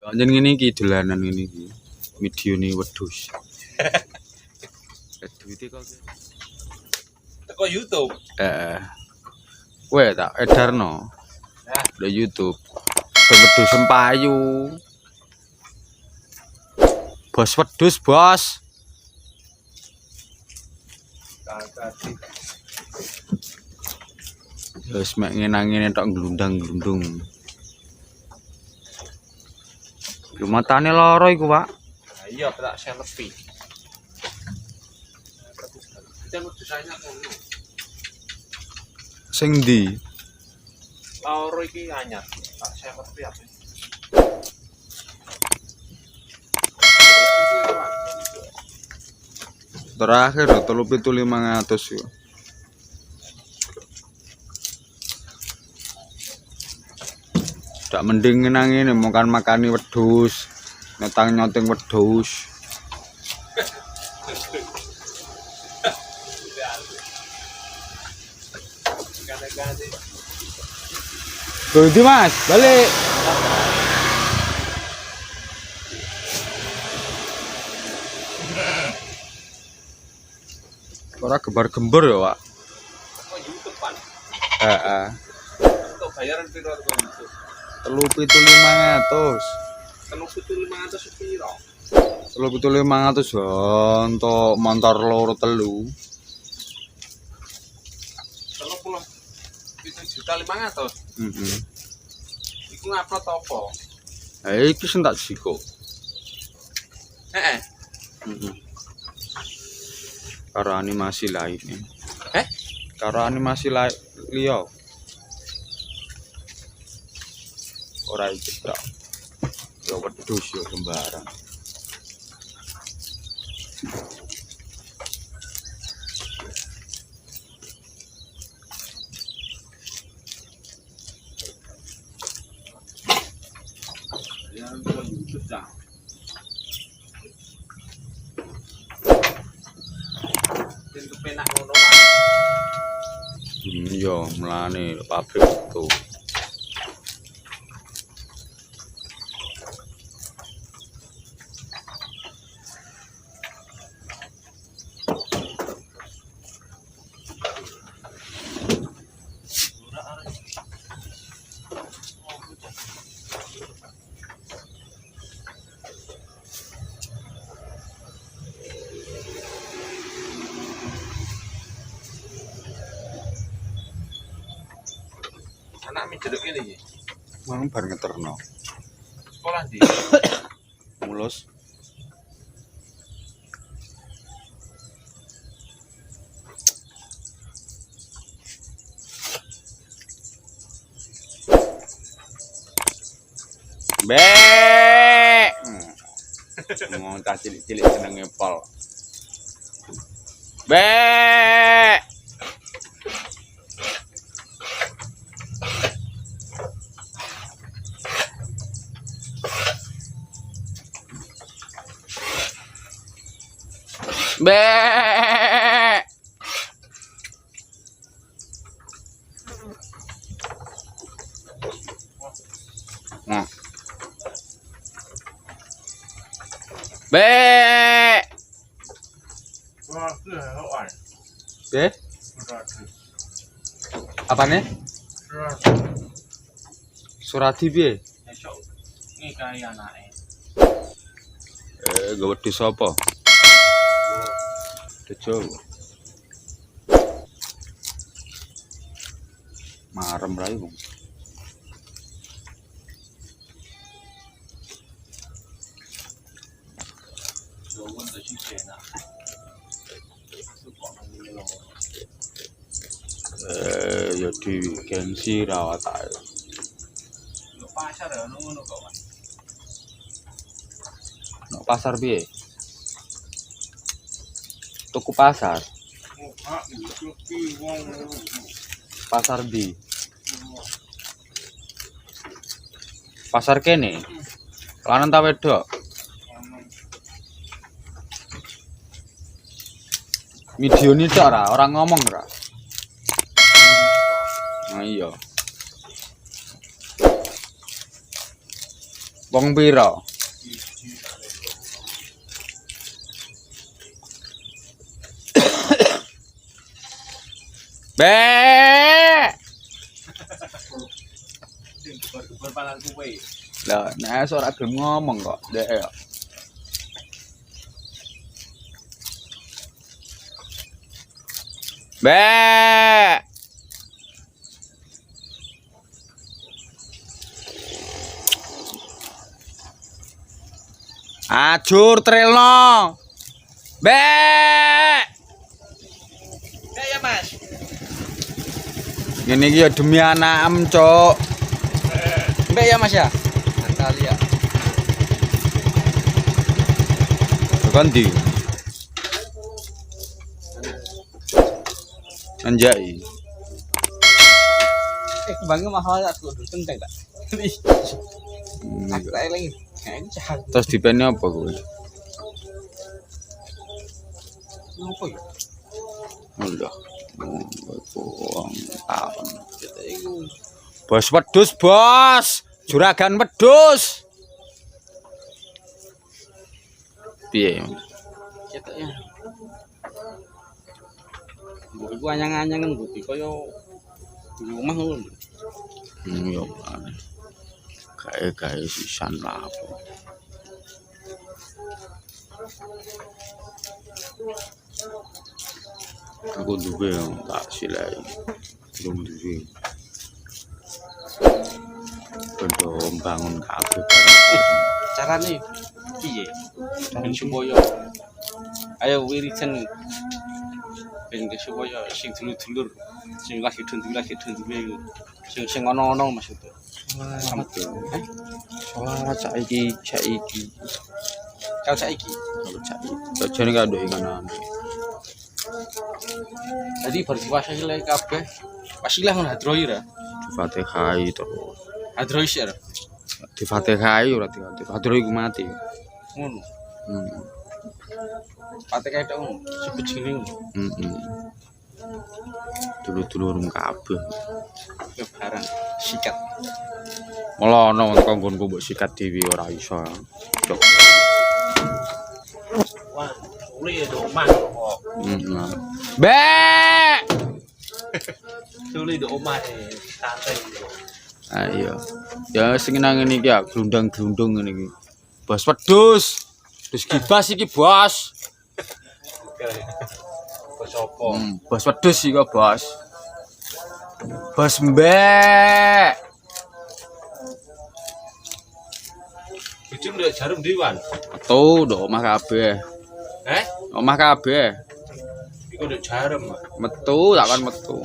Anjen ngene iki dolanan ngene iki. Videone wedhus. Duite kok. Teko YouTube. Heeh. Kowe tak edarno. Nah, Di YouTube. Wedhus sempayu. Bos wedhus, Bos. tadi Wis mek ngene-ngene tok glundang-glundung. Lu matane lara iku, Pak. nah, iya tak selfie. Kita desainnya ngono. Sing ndi? Lauro iki anyar. Tak selfie apa? Terakhir 3.500 yo. Tak mending nang ngene makan-makani wedhus, nyotang-nyoting wedhus. Ganti Mas, balik. Ora gembar-gembor ya, Pak. Kok YouTube kan? Heeh. Untuk bayaran piro kok YouTube? 3.500. 3.500 piro? 3.500 ya untuk motor loro telu. 37.500. Heeh. Iku ngupload apa? Iki sing tak jiko. Heeh. Heeh. Karo animasi lainnya. Eh? Karo animasi liya. Ora iki tok. Ya wedhus ya sembarang. Ya kok YouTube dah. Den kepenak ngono Mas. Iya, mlane pabrik itu. Anak mi jeruk ini iki. Mang bar ngeterno. Sekolah di. Mulus. Mbek. Ngomong cah cilik-cilik senenge pol. Mbek. Mbek. Nah. Mbek. Wah, hewan. Be? Apane? Surati piye? Esok nikahi anake. Gak wedhus apa? Dejo. Marem ra iku. Wong tak sik enak. Supaya ngene lho. Ya di gengsi rawat ae. Yo pasar ya ngono kok, Mas. Nang pasar piye? Tuku pasar. Oh, iki wong Pasar di. Pasar kene. Lanang ta wedok? Video ini tok ora, orang ngomong ora. Nah iya. Wong pira? Be. Gebar palang kuwe. Lah, nek ora gelem ngomong kok, Dek. Be. Ajur trelno. Be. Ya Mas. Ngene iki ya demi anakem, Cuk. Mbak ya Mas ya. Kali ya. Ganti. Anjay. Kembangnya mahal tak kudu tenteng tak. Aku tak lagi. Kayaknya jahat. Terus dipene apa kowe? Apa ya? Allah. Wong tahun. Kita itu. Bos wedhus, Bos. Juragan wedhus. Piye? Kita ya. Iku anyang-anyang ngendi kaya di rumah ngono. Yo. Kae sisan lah. Aku duwe tak silai. Belum duwe. Belum bangun kabeh. Carane piye? Dan supaya ayo wiridan ben supaya sing dulur-dulur sing lagi dulur sing ono-ono maksudnya. Salat saiki. Kalau saiki Jane kado inganan. jadi berpuasa sih lagi kabeh. Wasilah ngono hadrohi ra. Fatihah to. Hadrohi sih ra. Di Fatihah ora Fatihah iku mati. Ngono. Hmm. Pate kae tok ngono. Sebejine ngono. Dulur-dulur kabeh. Barang sikat. Melono kok nggonku mbok sikat dhewe ora iso. Cuk. Wah, uli do omah kok. Be. Uli do omah santai. Ayo. Ya sing nang ngene iki ya glundang-glundung ngene iki. Bos wedhus. Wis kibas iki, Bos. Bos opo? Bos wedhus iki kok, Bos. Bos mbek. Itu ndak jarum diwan. Metu ndok omah kabeh. Omah kabeh. Iku ndak jarum. Metu, tak kan metu.